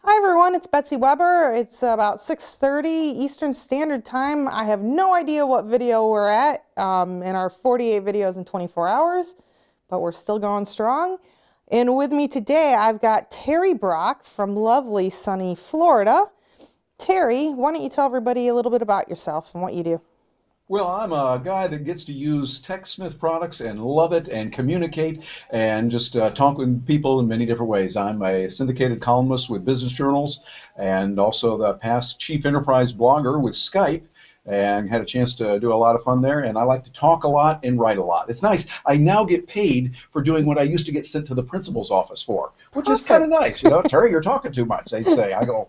Hi everyone, it's Betsy Weber. It's about 6:30 Eastern Standard Time. I have no idea what video we're at in our 48 videos in 24 hours, but we're still going strong. And with me today, I've got Terry Brock from lovely sunny Florida. Terry, why don't you tell everybody a little bit about yourself and what you do? Well, I'm a guy that gets to use TechSmith products and love it and communicate and just talk with people in many different ways. I'm a syndicated columnist with business journals and also the past chief enterprise blogger with Skype and had a chance to do a lot of fun there. And I like to talk a lot and write a lot. It's nice. I now get paid for doing what I used to get sent to the principal's office for, which is kind of Perfect. nice. Terry, you're talking too much, they say. I go,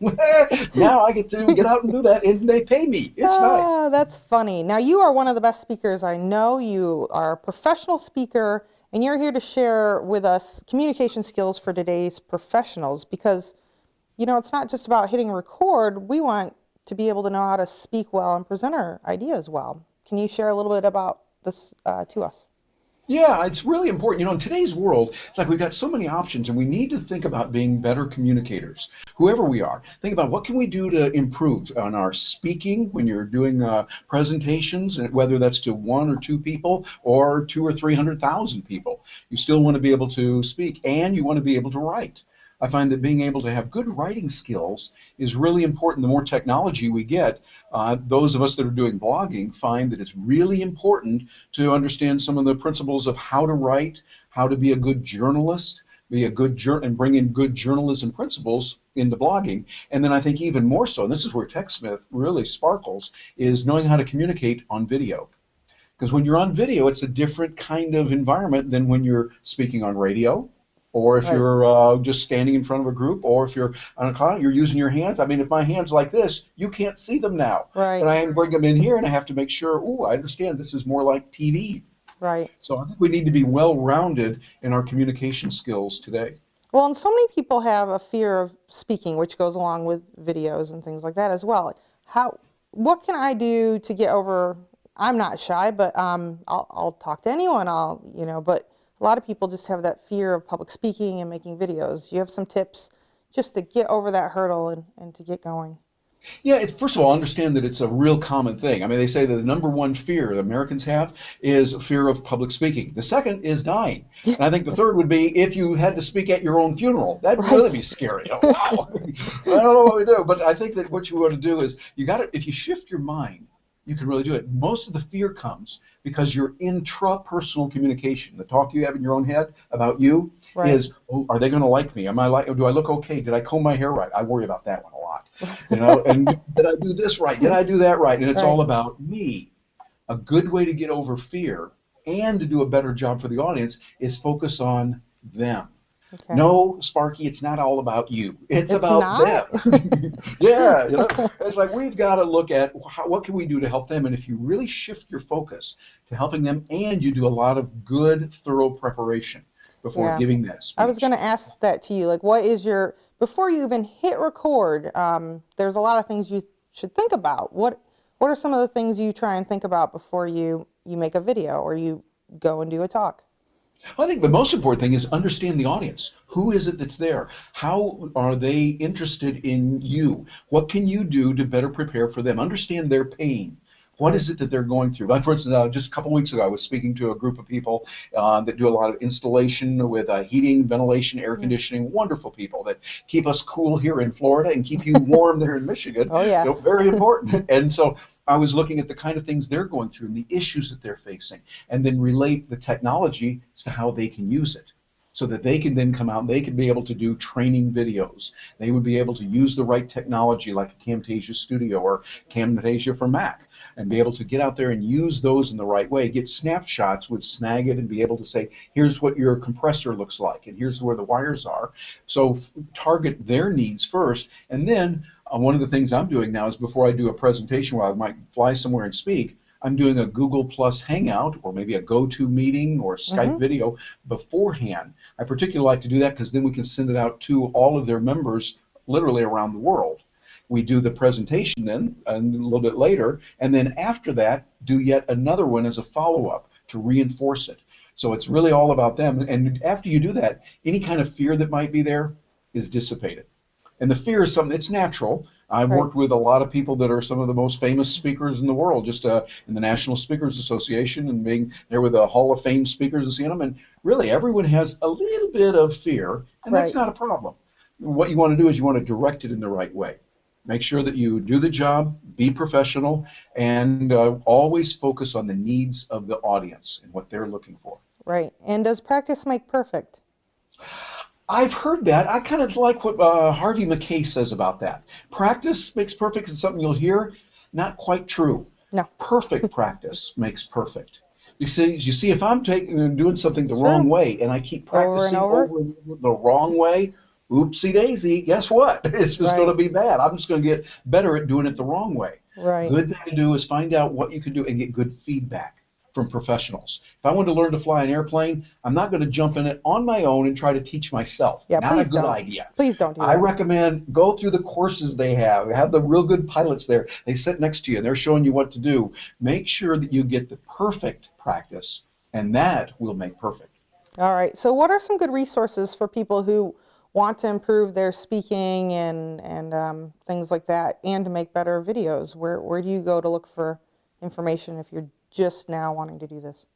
now I get to get out and do that, and they pay me. It's nice. Ah, that's funny. Now, you are one of the best speakers I know. You are a professional speaker, and you're here to share with us communication skills for today's professionals because, it's not just about hitting record. We want to be able to know how to speak well and present our ideas well. Can you share a little bit about this to us? Yeah, it's really important. In today's world, it's like we've got so many options, and we need to think about being better communicators, whoever we are. Think about what can we do to improve on our speaking when you're doing presentations, and whether that's to one or two people or two or 300,000 people. You still want to be able to speak, and you want to be able to write. I find that being able to have good writing skills is really important. The more technology we get, those of us that are doing blogging find that it's really important to understand some of the principles of how to write, how to be a good journalist, be a good and bring in good journalism principles into blogging. And then I think even more so, and this is where TechSmith really sparkles, is knowing how to communicate on video. Because when you're on video, it's a different kind of environment than when you're speaking on radio, or if Right, you're just standing in front of a group, or if you're on a cloud, you're using your hands. I mean, if my hands like this, you can't see them now. right, But I bring them in here, and I have to make sure, oh, I understand this is more like TV. right. So I think we need to be well-rounded in our communication skills today. Well, and so many people have a fear of speaking, which goes along with videos and things like that as well. What can I do to get over? I'm not shy, but I'll talk to anyone. But a lot of people just have that fear of public speaking and making videos. You have some tips just to get over that hurdle and to get going. Yeah, first of all, understand that it's a real common thing. I mean, they say that the number one fear that Americans have is fear of public speaking. The second is dying. And I think the third would be if you had to speak at your own funeral. That'd really be Right, scary. Oh, wow. I don't know what we do. But I think that what you want to do is if you shift your mind, you can really do it. Most of the fear comes because your intrapersonal communication, the talk you have in your own head about you, right, is, oh, are they going to like me? Am I like? Do I look okay? Did I comb my hair right? I worry about that one a lot. And did I do this right? Did I do that right? And it's right. all about me. A good way to get over fear and to do a better job for the audience is focus on them. Okay. No, Sparky, it's not all about you. It's It's about not? them. Yeah, it's like we've got to look at what can we do to help them. And if you really shift your focus to helping them, and you do a lot of good, thorough preparation before Yeah. giving that I was going speech. to ask that to you. Like, before you even hit record, there's a lot of things you should think about. What are some of the things you try and think about before you make a video or you go and do a talk? I think the most important thing is understand the audience. Who is it that's there? How are they interested in you? What can you do to better prepare for them? Understand their pain. What Right. is it that they're going through? Like, for instance, just a couple of weeks ago, I was speaking to a group of people that do a lot of installation with heating, ventilation, air Mm. conditioning. Wonderful people that keep us cool here in Florida and keep you warm there in Michigan. Oh, yes. Very important. And so I was looking at the kind of things they're going through and the issues that they're facing, and then relate the technology to how they can use it, so that they can then come out and they can be able to do training videos. They would be able to use the right technology like a Camtasia Studio or Camtasia for Mac, and be able to get out there and use those in the right way, get snapshots with Snagit and be able to say, here's what your compressor looks like and here's where the wires are. So target their needs first. And then one of the things I'm doing now is before I do a presentation where I might fly somewhere and speak, I'm doing a Google Plus Hangout or maybe a GoTo meeting or Skype Hmm. video beforehand. I particularly like to do that because then we can send it out to all of their members literally around the world. We do the presentation then a little bit later, and then after that, do yet another one as a follow-up to reinforce it. So it's really all about them. And after you do that, any kind of fear that might be there is dissipated. And the fear is something, it's natural. I've Right. worked with a lot of people that are some of the most famous speakers in the world, just in the National Speakers Association, and being there with the Hall of Fame speakers and seeing them. And really, everyone has a little bit of fear, and that's Right. not a problem. What you want to do is you want to direct it in the right way. Make sure that you do the job, be professional, and always focus on the needs of the audience and what they're looking for. Right. And does practice make perfect? I've heard that. I kind of like what Harvey Mackay says about that. Practice makes perfect is something you'll hear. Not quite true. No. Perfect practice makes perfect. You see, if I'm taking and doing something the It's wrong true. way, and I keep Over and practicing over. over and over the wrong way, oopsie daisy, guess what? It's just going to Right. be bad. I'm just going to get better at doing it the wrong way. Right. Good thing to do is find out what you can do and get good feedback from professionals. If I want to learn to fly an airplane, I'm not going to jump in it on my own and try to teach myself. Yeah, Not a please good don't. idea. Please don't do I that. recommend go through the courses they have the real good pilots there. They sit next to you and they're showing you what to do. Make sure that you get the perfect practice, and that will make perfect. All right. So what are some good resources for people who want to improve their speaking and things like that, and to make better videos? Where do you go to look for information if you're just now wanting to do this?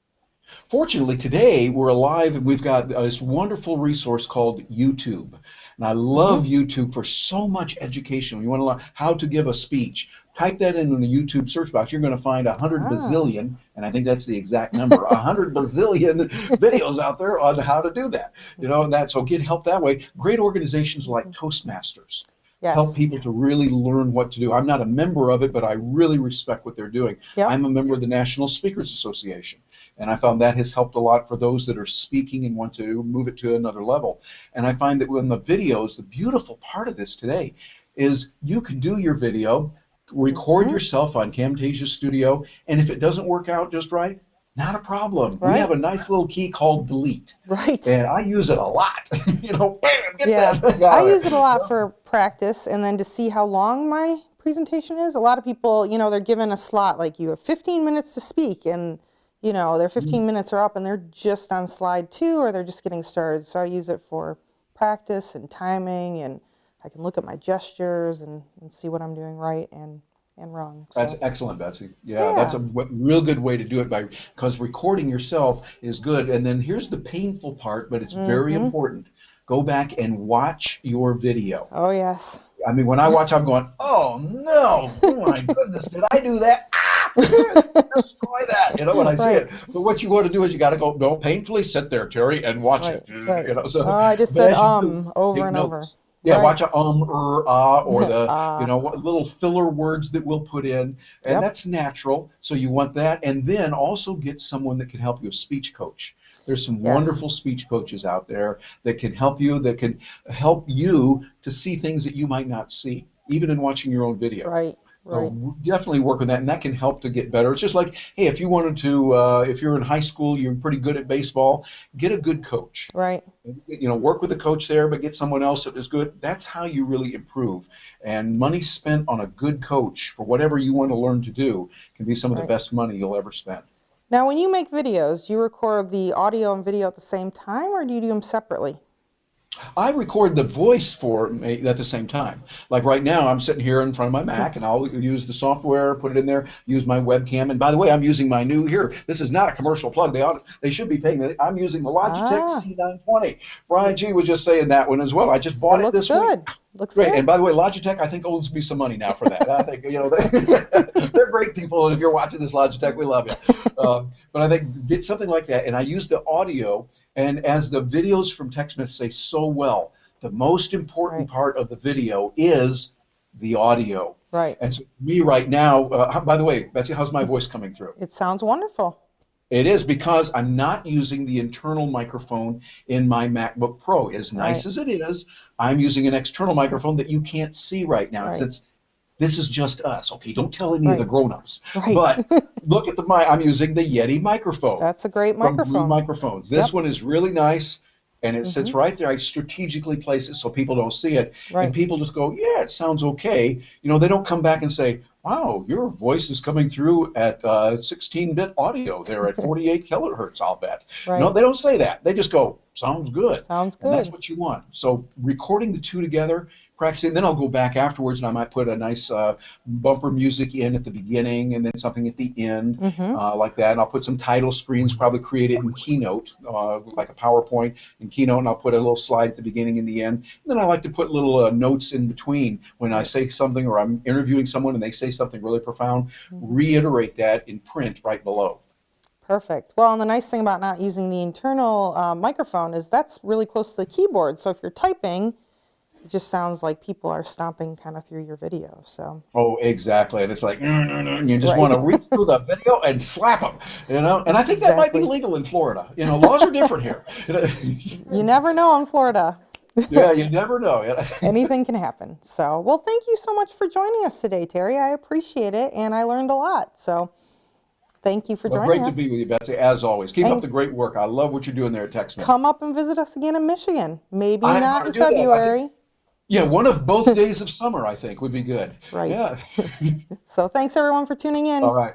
Fortunately, today we're alive and we've got this wonderful resource called YouTube. And I love YouTube for so much education. You want to learn how to give a speech. Type that in the YouTube search box. You're going to find 100 bazillion, and I think that's the exact number, 100 bazillion videos out there on how to do that. And that, so get help that way. Great organizations like Toastmasters help Yes. people to really learn what to do. I'm not a member of it, but I really respect what they're doing. Yep. I'm a member of the National Speakers Association, and I found that has helped a lot for those that are speaking and want to move it to another level. And I find that when the videos, the beautiful part of this today is you can do your video, record yourself on Camtasia Studio, and if it doesn't work out just right, not a problem. We Right. have a nice little key called delete, Right. and I use it a lot. Bam, get Yeah. that thing I out of use there. it a lot for practice and then to see how long my presentation is. A lot of people, they're given a slot, like you have 15 minutes to speak, and their 15 minutes are up and they're just on slide 2 or they're just getting started. So I use it for practice and timing, and I can look at my gestures and see what I'm doing right and wrong. That's So excellent, Betsy. Yeah, that's a real good way to do it because recording yourself is good. And then here's the painful part, but it's very important. Go back and watch your video. oh yes. I mean, when I watch, I'm going, oh no, oh my goodness, did I do that? Ah, destroy that, when I see Right. it. But what you want to do is you got to go, no, painfully sit there, Terry, and watch Right, it. right. So, I just but said as you do, over take and over. notes. Yeah, Right. watch a or the Ah. what little filler words that we'll put in, and Yep. that's natural. So you want that, and then also get someone that can help you, a speech coach. There's some Yes. wonderful speech coaches out there that can help you, to see things that you might not see, even in watching your own video. Right. So Right. definitely work with that, and that can help to get better. It's just like, hey, if you wanted to, if you're in high school, you're pretty good at baseball, get a good coach. Right. Work with a coach there, but get someone else that is good. That's how you really improve. And money spent on a good coach for whatever you want to learn to do can be some of the Right. best money you'll ever spend. Now, when you make videos, do you record the audio and video at the same time, or do you do them separately? I record the voice for me at the same time. Like right now, I'm sitting here in front of my Mac, and I'll use the software, put it in there, use my webcam. And by the way, I'm using my new here. This is not a commercial plug. They should be paying me. I'm using the Logitech Ah. C920. Brian G was just saying that one as well. I just bought It it looks this week. good. Looks Great. good. And by the way, Logitech, I think owes me some money now for that. I think they're great people. And if you're watching this, Logitech, we love you. But I think get something like that. And I use the audio. And as the videos from TechSmith say so well, the most important Right. part of the video is the audio. Right. And so me right now, by the way, Betsy, how's my voice coming through? It sounds wonderful. It is because I'm not using the internal microphone in my MacBook Pro. As nice Right. as it is, I'm using an external microphone that you can't see right now. Right. This is just us, okay? Don't tell any of the Right. grown-ups. Right. But look at I'm using the Yeti microphone. That's a great from Blue microphone. Microphones. This Yep. one is really nice, and it sits right there. I strategically place it so people don't see it, Right. and people just go, "Yeah, it sounds okay." They don't come back and say, wow, your voice is coming through at 16-bit audio there at 48 kilohertz, I'll bet. No, Right. they don't say that. They just go, sounds good. Sounds And that's good. what you want. So recording the two together, practicing, then I'll go back afterwards and I might put a nice bumper music in at the beginning and then something at the end Mm-hmm. like that. And I'll put some title screens, probably create it in Keynote, like a PowerPoint in Keynote, and I'll put a little slide at the beginning and the end. And then I like to put little notes in between when I Right. say something or I'm interviewing someone and they say something really profound, Mhm. reiterate that in print right below. Perfect. Well, and the nice thing about not using the internal microphone is that's really close to the keyboard. So if you're typing, it just sounds like people are stomping kind of through your video. So, Oh, exactly. And it's like, and you just right. want to reach through the video and slap them, And I think that might be Exactly. legal in Florida. Laws are different here. You never know in Florida. Yeah, you never know. Anything can happen. So, well, thank you so much for joining us today, Terry. I appreciate it, and I learned a lot. So, thank you for Well, joining great to us. be with you, Betsy, as always. Keep up And the great work. I love what you're doing there at TechSmith. come up and visit us again in Michigan. Maybe I not ought to in do that. I think, February. yeah, one of both days of summer, I think, would be good. Right. Yeah. So, thanks everyone for tuning in. All right.